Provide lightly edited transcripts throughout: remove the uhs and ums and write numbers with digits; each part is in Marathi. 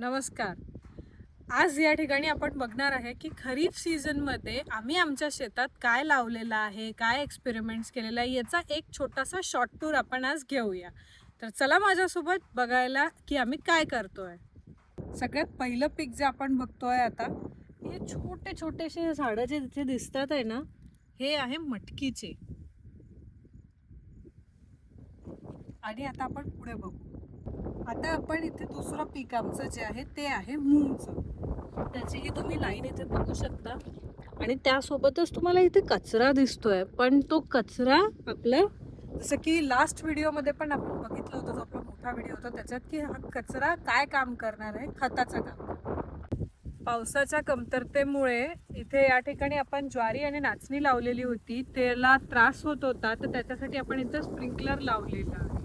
नमस्कार. आज या ठिकाणी आपण बघणार आहे की खरीप सीझनमध्ये आम्ही आमच्या शेतात काय लावलेलं आहे, काय एक्सपेरिमेंट्स केलेला आहे याचा एक छोटासा शॉर्ट टूर आपण आज घेऊया. तर चला माझ्यासोबत बघायला की आम्ही काय करतोय. सगळ्यात पहिलं पीक जे आपण बघतोय आता, हे छोटे छोटेसे झाडं जे तिथे दिसतात आहे ना, हे आहे मटकीचे. आणि आता आपण पुढे बघू. आता आपण इथे दुसरं पीक आमचं जे आहे ते आहे मूगचं. त्याचीही तुम्ही लाईन इथे बघू शकता. आणि त्यासोबतच तुम्हाला इथे कचरा दिसतोय, पण तो कचरा आपला जसं की लास्ट व्हिडिओमध्ये पण आपण बघितलं होतं, जो आपला मोठा व्हिडिओ होता त्याच्यात, की हा कचरा काय काम करणार आहे, खताचं काम. पावसाच्या कमतरतेमुळे इथे या ठिकाणी आपण ज्वारी आणि नाचणी लावलेली होती, त्याला त्रास होत होता, तर त्याच्यासाठी आपण इथं स्प्रिंकलर लावलेला आहे.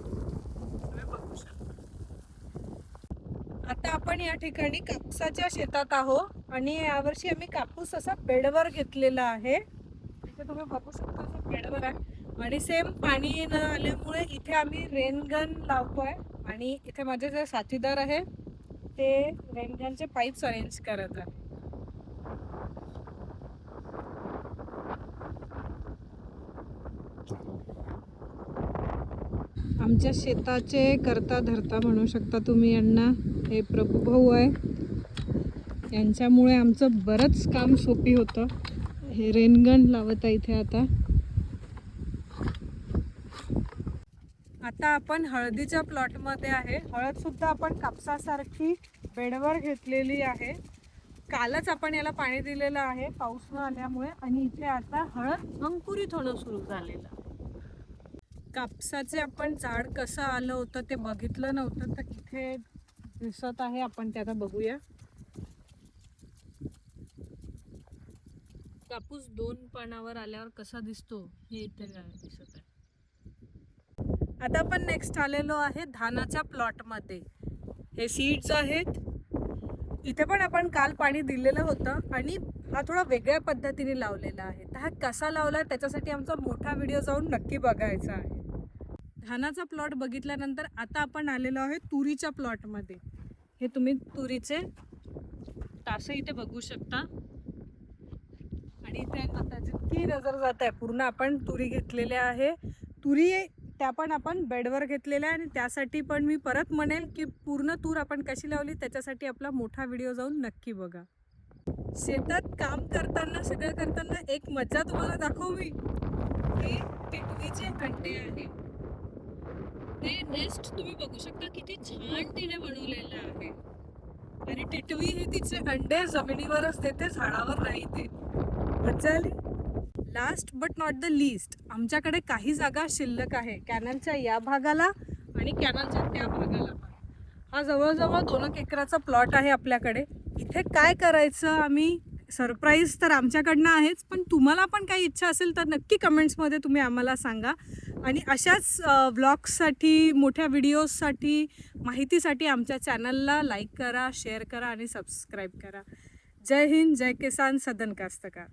आता आपण या ठिकाणी कापसाच्या शेतात आहोत आणि यावर्षी आम्ही कापूस असा बेडवर घेतलेला आहे. इथे तुम्ही बघू शकता बेडवर आहे आणि सेम पाणी न आल्यामुळे इथे आम्ही रेनगन लावतोय. आणि इथे माझे जे साथीदार आहे ते रेनगनचे पाईप्स अरेंज करत आहे. आमच्या शेताचे करता धरता म्हणू शकता तुम्ही यांना. हे प्रभुभाऊ आहे, यांच्यामुळे आमचं बरंच काम सोपी होतं. हे रेनगन लावत आहे इथे. आता आपण हळदीच्या प्लॉटमध्ये आहे. हळद सुद्धा आपण कापसासारखी बेडवर घेतलेली आहे. कालच आपण याला पाणी दिलेलं आहे पाऊस न आल्यामुळे, आणि इथे आता हळद अंकुरित होणं सुरू झालेलं. कापसाचे आपण झाड कसं आलं होतं ते बघितलं नव्हतं, तर इथे दिसत आहे. आपण ते आता बघूया. कापूस 2 पानावर आल्यावर कसा दिसतो हे इथे दिसत आहे. आता आपण नेक्स्ट आलेलो आहे धानाच्या प्लॉटमध्ये. हे सीड्स आहेत. इथे पण आपण काल पाणी दिलेलं होतं आणि हा थोडा वेगळ्या पद्धतीने लावलेला आहे. तर हा कसा लावला त्याच्यासाठी आमचा मोठा व्हिडिओ जाऊन नक्की बघायचा आहे. धानाचा प्लॉट बघितल्यानंतर आता आपण आलेलो आहे तुरीच्या प्लॉटमध्ये. हे तुम्ही तुरीचे तास इथे बघू शकता. आणि इथे आता जितकी नजर जात आहे पूर्ण आपण तुरी घेतलेल्या आहे. तुरी त्या पण आपण बेडवर घेतलेल्या आहे आणि त्यासाठी पण मी परत म्हणेल की पूर्ण तूर आपण कशी लावली त्याच्यासाठी आपला मोठा व्हिडिओ जाऊन नक्की बघा. शेतात काम करताना, सगळं करताना एक मजा तुम्हाला दाखवू मी. हे टिटवीचे अंडे आहे. ते नेस्ट तुम्ही बघू शकता किती छान तिने बनवलेलं आहे. आणि टिटवी हे तिचे अंडे जमिनीवरच देते, झाडावर नाही देत. मजा आली. Last but not the least, आमच्याकडे काही जागा शिल्लक आहे कॅनलच्या या भागाला आणि कॅनलच्या त्या भागाला. हा जवळजवळ 2 एकराचा प्लॉट आहे आपल्याकडे. इथे काय करायचं आम्ही, सरप्राईज तर आमच्याकडनं आहेच, पण तुम्हाला पण काही इच्छा असेल तर नक्की कमेंट्समध्ये तुम्ही आम्हाला सांगा. आणि अशाच व्लॉग्ससाठी, मोठ्या व्हिडिओजसाठी, माहितीसाठी आमच्या चॅनलला लाईक करा, शेअर करा आणि सबस्क्राईब करा. जय हिंद, जय किसान, सदन कास्तकार.